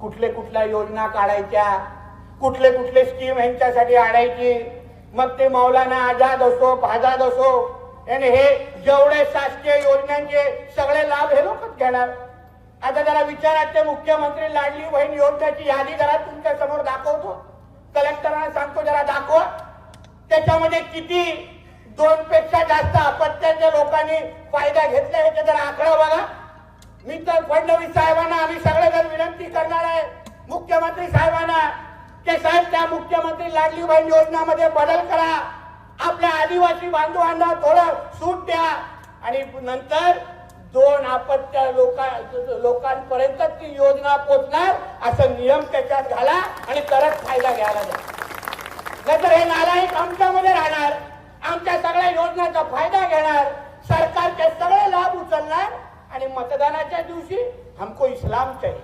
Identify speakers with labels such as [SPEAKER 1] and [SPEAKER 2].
[SPEAKER 1] कुठले कुठल्या योजना काढायच्या, कुठले कुठले स्कीम यांच्यासाठी आणायची, मग ते मौलाना आझाद असो, आझाद असो, आणि हे जेवढे शासकीय योजनांचे सगळे लाभ हे लोकच घेणार. आता जरा विचारात ते मुख्यमंत्री लाडली बहीण योजनेची यादी जरा तुमच्या समोर दाखवतो, कलेक्टरांना सांगतो जरा दाखवा. त्याच्यामध्ये किती 2 पेक्षा जास्त अपत्याच्या लोकांनी फायदा घेतला याचा जरा आकडा बघा. मी तर फडणवीस साहेबांना आम्ही सगळेजण विनंती करणार आहे मुख्यमंत्री साहेबांना की साहेब त्या मुख्यमंत्री लाडली बहीण योजनामध्ये बदल करा, आपल्या आदिवासी बांधवांना थोडं सूट द्या आणि नंतर 2 अपत्य लोकांपर्यंत ती योजना पोहोचणार असं नियम त्याच्यात घाला आणि तरच फायदा घ्यायला द्या. नाहीतर हे नालायक आमच्यामध्ये राहणार, आमच्या सगळ्या योजनांचा फायदा घेणार, सरकारचे सगळे लाभ उचलणार आणि मतदानाच्या दिवशी हमको इस्लाम चाहिए.